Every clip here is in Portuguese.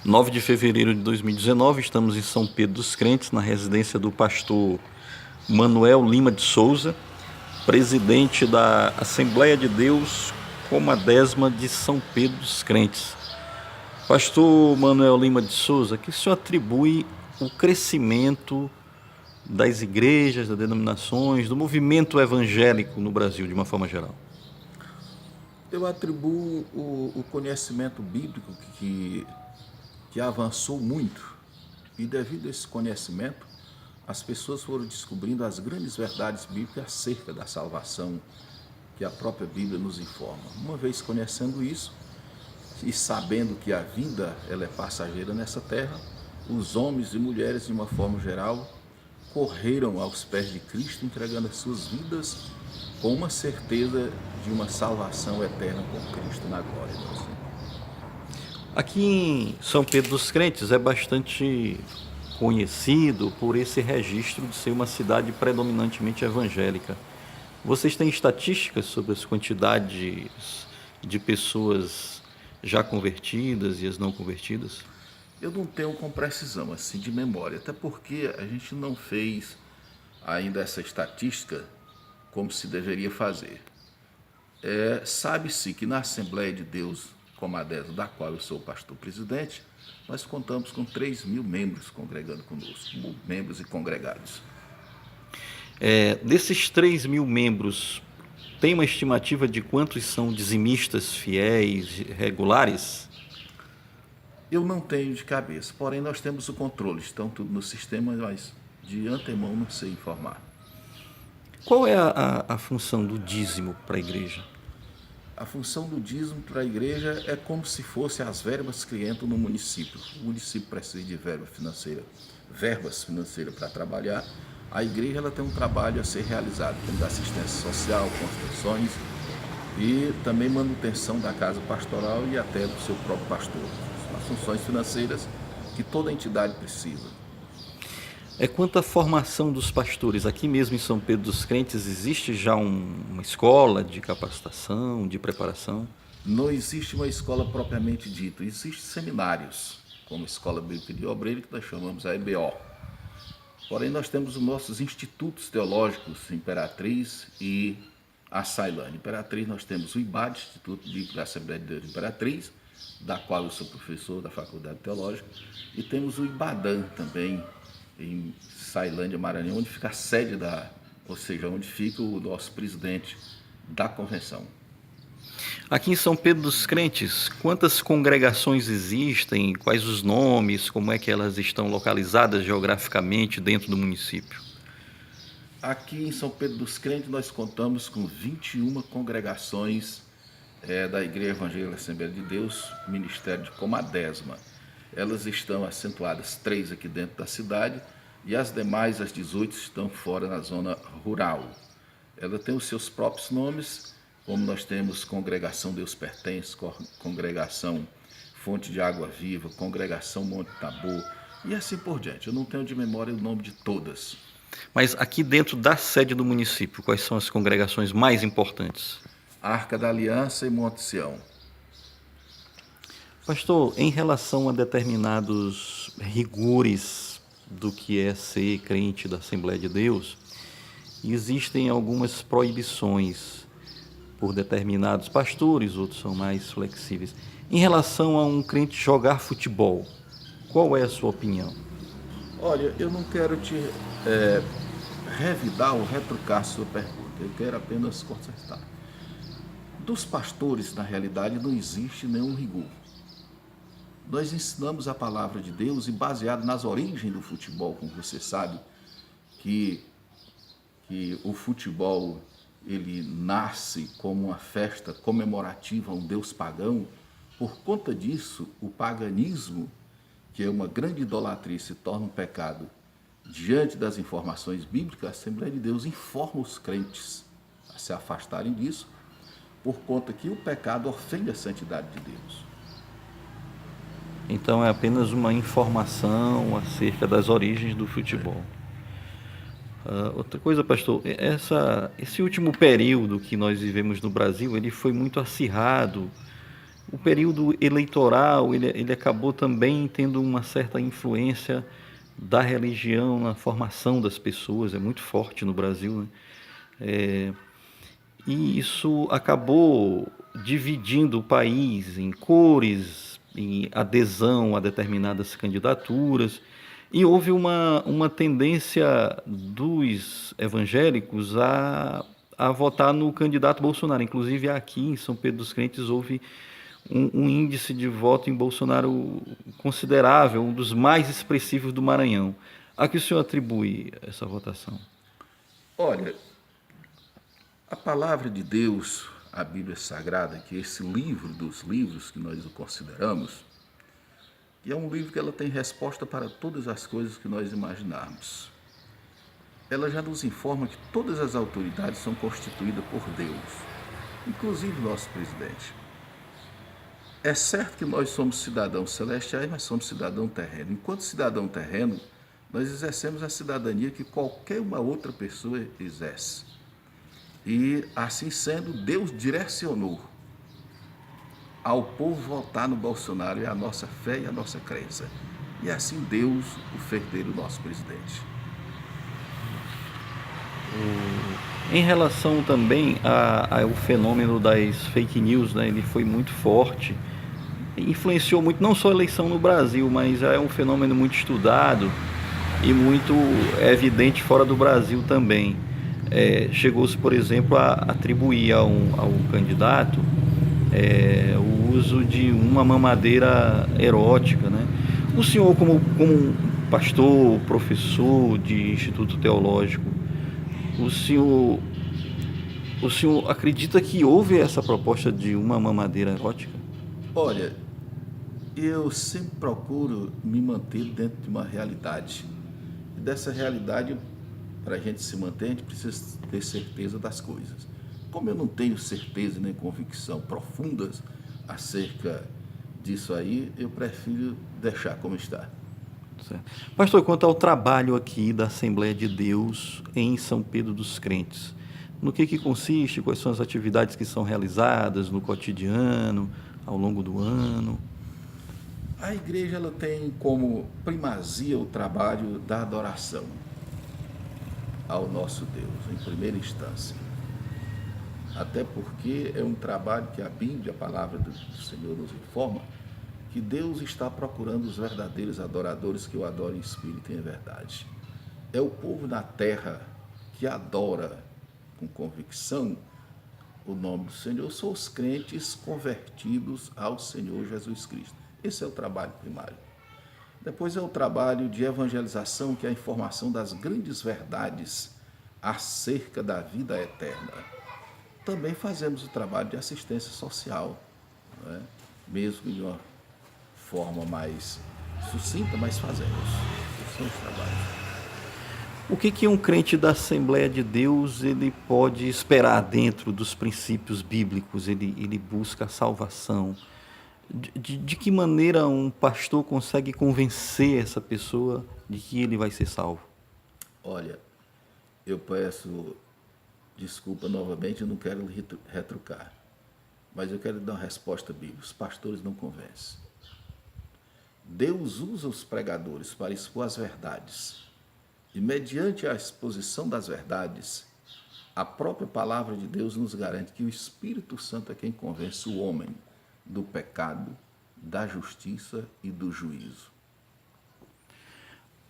9 de fevereiro de 2019, estamos em São Pedro dos Crentes, na residência do pastor Manuel Lima de Souza, presidente da Assembleia de Deus Comadésima de São Pedro dos Crentes. Pastor Manuel Lima de Souza, que o senhor atribui o crescimento das igrejas, das denominações, do movimento evangélico no Brasil, de uma forma geral? Eu atribuo o conhecimento bíblico que avançou muito, e devido a esse conhecimento, as pessoas foram descobrindo as grandes verdades bíblicas acerca da salvação que a própria Bíblia nos informa. Uma vez conhecendo isso e sabendo que a vida ela é passageira nessa terra, os homens e mulheres, de uma forma geral, correram aos pés de Cristo, entregando as suas vidas com uma certeza de uma salvação eterna com Cristo na glória. Aqui em São Pedro dos Crentes é bastante conhecido por esse registro de ser uma cidade predominantemente evangélica. Vocês têm estatísticas sobre as quantidades de pessoas já convertidas e as não convertidas? Eu não tenho com precisão, assim, de memória, até porque a gente não fez ainda essa estatística como se deveria fazer. Sabe-se que na Assembleia de Deus Comadésima, da qual eu sou o pastor presidente, nós contamos com 3.000 membros congregando conosco, membros e congregados. Desses 3.000 membros, tem uma estimativa de quantos são dizimistas fiéis, regulares? Eu não tenho de cabeça, porém nós temos o controle, estão tudo no sistema, mas de antemão não sei informar. Qual é a função do dízimo para a igreja? A função do dízimo para a igreja é como se fosse as verbas que entram no município. O município precisa de verbas financeiras para trabalhar. A igreja ela tem um trabalho a ser realizado, como assistência social, construções e também manutenção da casa pastoral e até do seu próprio pastor. São as funções financeiras que toda entidade precisa. Quanto à formação dos pastores, aqui mesmo em São Pedro dos Crentes, existe já uma escola de capacitação, de preparação? Não existe uma escola propriamente dita, existem seminários, como a Escola Bíblica de Obreiro, que nós chamamos a EBO. Porém, nós temos os nossos institutos teológicos, Imperatriz e a Sailândia. Imperatriz, nós temos o IBAD, Instituto Bíblico da Assembleia de Deus Imperatriz, da qual eu sou professor da Faculdade Teológica, e temos o IBADAN também, em Sailândia, Maranhão, onde fica a sede ou seja, onde fica o nosso presidente da convenção. Aqui em São Pedro dos Crentes, quantas congregações existem? Quais os nomes? Como é que elas estão localizadas geograficamente dentro do município? Aqui em São Pedro dos Crentes nós contamos com 21 congregações da Igreja Evangélica Assembleia de Deus, Ministério de Comadésima. Elas estão acentuadas 3 aqui dentro da cidade e as demais, as 18, estão fora na zona rural. Ela tem os seus próprios nomes, como nós temos Congregação Deus Pertence, Congregação Fonte de Água Viva, Congregação Monte Tabor e assim por diante. Eu não tenho de memória o nome de todas. Mas aqui dentro da sede do município, quais são as congregações mais importantes? Arca da Aliança e Monte Sião. Pastor, em relação a determinados rigores do que é ser crente da Assembleia de Deus, existem algumas proibições por determinados pastores, outros são mais flexíveis. Em relação a um crente jogar futebol, qual é a sua opinião? Olha, eu não quero te revidar ou retrucar a sua pergunta, eu quero apenas consertar. Dos pastores, na realidade, não existe nenhum rigor. Nós ensinamos a palavra de Deus e baseado nas origens do futebol, como você sabe, que o futebol ele nasce como uma festa comemorativa a um Deus pagão. Por conta disso, o paganismo, que é uma grande idolatria, se torna um pecado. Diante das informações bíblicas, a Assembleia de Deus informa os crentes a se afastarem disso, por conta que o pecado ofende a santidade de Deus. Então é apenas uma informação acerca das origens do futebol. Outra coisa, pastor, esse último período que nós vivemos no Brasil, ele foi muito acirrado o período eleitoral ele acabou também tendo uma certa influência da religião na formação das pessoas, é muito forte no Brasil, né? E isso acabou dividindo o país em cores, em adesão a determinadas candidaturas, e houve uma tendência dos evangélicos a votar no candidato Bolsonaro. Inclusive aqui em São Pedro dos Crentes houve um índice de voto em Bolsonaro considerável, um dos mais expressivos do Maranhão. A que o senhor atribui essa votação? Olha, a palavra de Deus, a Bíblia Sagrada, que é esse livro dos livros que nós o consideramos, e é um livro que ela tem resposta para todas as coisas que nós imaginarmos. Ela já nos informa que todas as autoridades são constituídas por Deus, inclusive o nosso presidente. É certo que nós somos cidadãos celestiais, mas somos cidadão terreno. Enquanto cidadão terreno, nós exercemos a cidadania que qualquer uma outra pessoa exerce. E, assim sendo, Deus direcionou ao povo votar no Bolsonaro e a nossa fé e a nossa crença. E assim Deus o fez dele o nosso presidente. Em relação também ao fenômeno das fake news, né, ele foi muito forte, influenciou muito não só a eleição no Brasil, mas é um fenômeno muito estudado e muito evidente fora do Brasil também. Chegou-se, por exemplo, a atribuir ao candidato o uso de uma mamadeira erótica, né? O senhor, como um pastor, professor de Instituto Teológico, o senhor acredita que houve essa proposta de uma mamadeira erótica? Olha, eu sempre procuro me manter dentro de uma realidade. E dessa realidade, para a gente se manter, a gente precisa ter certeza das coisas. Como eu não tenho certeza nem convicção profundas acerca disso aí, eu prefiro deixar como está. Certo. Pastor, quanto ao trabalho aqui da Assembleia de Deus em São Pedro dos Crentes, no que consiste, quais são as atividades que são realizadas no cotidiano, ao longo do ano? A igreja ela tem como primazia o trabalho da adoração ao nosso Deus, em primeira instância. Até porque é um trabalho que a Bíblia, a palavra do Senhor nos informa, que Deus está procurando os verdadeiros adoradores que o adorem em espírito e em verdade. É o povo na terra que adora com convicção o nome do Senhor, são os crentes convertidos ao Senhor Jesus Cristo. Esse é o trabalho primário. Depois é o trabalho de evangelização, que é a informação das grandes verdades acerca da vida eterna. Também fazemos o trabalho de assistência social, não é? Mesmo de uma forma mais sucinta, mas fazemos. Esses são os trabalhos. O que um crente da Assembleia de Deus ele pode esperar dentro dos princípios bíblicos? Ele busca a salvação. De que maneira um pastor consegue convencer essa pessoa de que ele vai ser salvo? Olha, eu peço desculpa novamente, eu não quero retrucar, mas eu quero dar uma resposta bíblica. Os pastores não convencem. Deus usa os pregadores para expor as verdades. E mediante a exposição das verdades, a própria palavra de Deus nos garante que o Espírito Santo é quem convence o homem do pecado, da justiça e do juízo.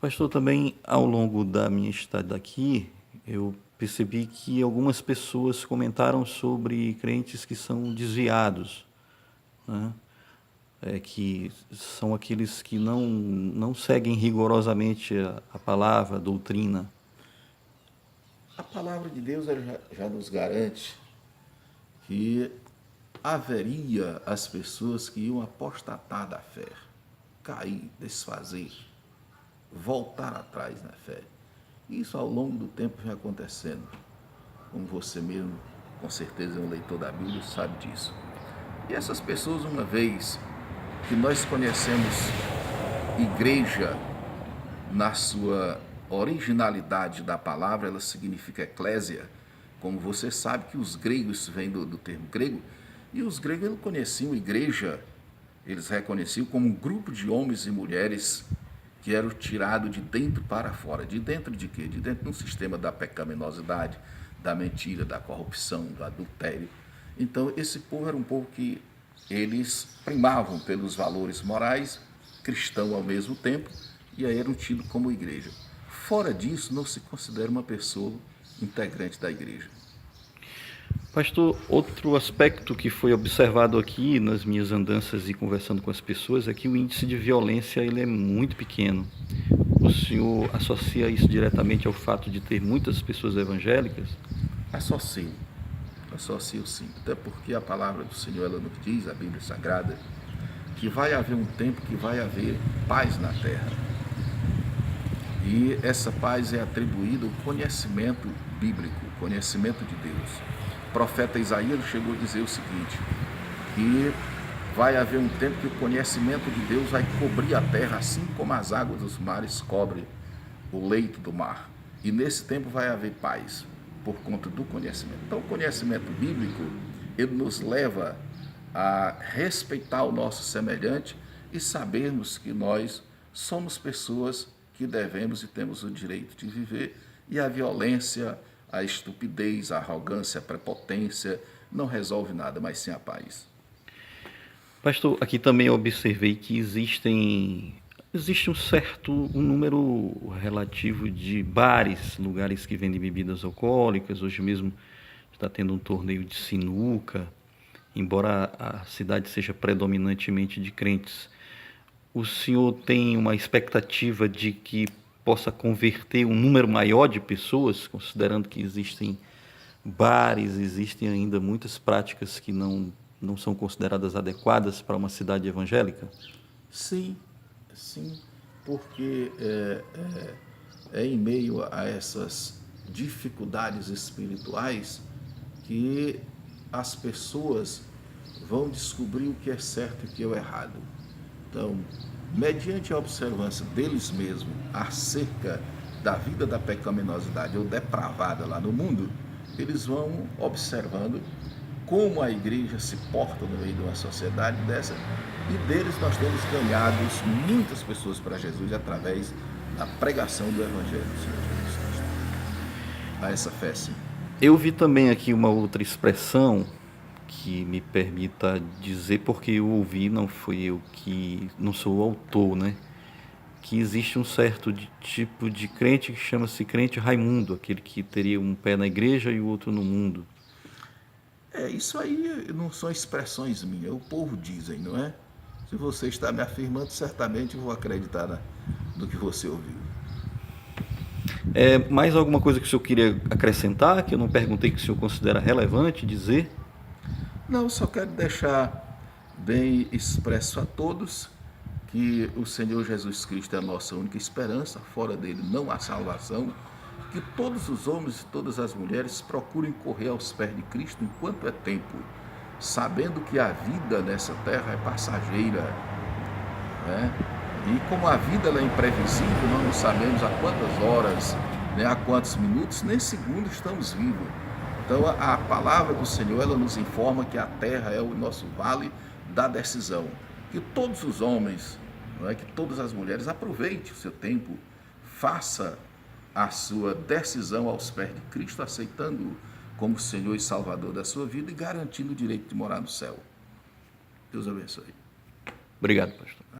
Pastor, também ao longo da minha estada aqui, eu percebi que algumas pessoas comentaram sobre crentes que são desviados, né? Que são aqueles que não seguem rigorosamente a palavra, a doutrina. A palavra de Deus já nos garante que haveria as pessoas que iam apostatar da fé, cair, desfazer, voltar atrás na fé. Isso ao longo do tempo vem acontecendo. Como você mesmo, com certeza, é um leitor da Bíblia, sabe disso. E essas pessoas, uma vez que nós conhecemos igreja na sua originalidade da palavra, ela significa eclésia, como você sabe que os gregos, vêm do termo grego, E os gregos eles conheciam igreja, eles reconheciam como um grupo de homens e mulheres que eram tirados de dentro para fora. De dentro de quê? De dentro de um sistema da pecaminosidade, da mentira, da corrupção, do adultério. Então, esse povo era um povo que eles primavam pelos valores morais, cristão ao mesmo tempo, e aí eram tidos como igreja. Fora disso, não se considera uma pessoa integrante da igreja. Pastor, outro aspecto que foi observado aqui nas minhas andanças e conversando com as pessoas é que o índice de violência ele é muito pequeno. O senhor associa isso diretamente ao fato de ter muitas pessoas evangélicas? Associo sim, até porque a palavra do Senhor ela nos diz, a Bíblia Sagrada, que vai haver um tempo que vai haver paz na terra. E essa paz é atribuída ao conhecimento bíblico, conhecimento de Deus. O profeta Isaías chegou a dizer o seguinte, que vai haver um tempo que o conhecimento de Deus vai cobrir a terra, assim como as águas dos mares cobrem o leito do mar. E nesse tempo vai haver paz, por conta do conhecimento. Então, o conhecimento bíblico, ele nos leva a respeitar o nosso semelhante e sabermos que nós somos pessoas que devemos e temos o direito de viver, e a violência, a estupidez, a arrogância, a prepotência não resolve nada, mas sim a paz. Pastor, aqui também eu observei que existe um número relativo de bares, lugares que vendem bebidas alcoólicas. Hoje mesmo está tendo um torneio de sinuca, embora a cidade seja predominantemente de crentes. O senhor tem uma expectativa de que possa converter um número maior de pessoas, considerando que existem bares, existem ainda muitas práticas que não são consideradas adequadas para uma cidade evangélica? Sim, porque é em meio a essas dificuldades espirituais que as pessoas vão descobrir o que é certo e o que é errado. Então, mediante a observância deles mesmos acerca da vida da pecaminosidade ou depravada lá no mundo, eles vão observando como a igreja se porta no meio de uma sociedade dessa, e deles nós temos ganhado muitas pessoas para Jesus através da pregação do Evangelho do Senhor Jesus Cristo. A essa fé, sim. Eu vi também aqui uma outra expressão que me permita dizer, porque eu ouvi, não fui eu que, não sou o autor, né? Que existe um certo tipo de crente que chama-se crente Raimundo, aquele que teria um pé na igreja e o outro no mundo. Isso aí não são expressões minhas, o povo dizem, não é? Se você está me afirmando, certamente eu vou acreditar no que você ouviu. Mais alguma coisa que o senhor queria acrescentar, que eu não perguntei, que o senhor considera relevante dizer? Não, só quero deixar bem expresso a todos que o Senhor Jesus Cristo é a nossa única esperança, fora dele não há salvação, que todos os homens e todas as mulheres procurem correr aos pés de Cristo enquanto é tempo, sabendo que a vida nessa terra é passageira, né? E como a vida ela é imprevisível, nós não sabemos a quantas horas, né, a quantos minutos, nem segundos estamos vivos. Então a palavra do Senhor ela nos informa que a terra é o nosso vale da decisão. Que todos os homens, não é, que todas as mulheres aproveitem o seu tempo, faça a sua decisão aos pés de Cristo, aceitando-o como Senhor e Salvador da sua vida e garantindo o direito de morar no céu. Deus abençoe. Obrigado, pastor.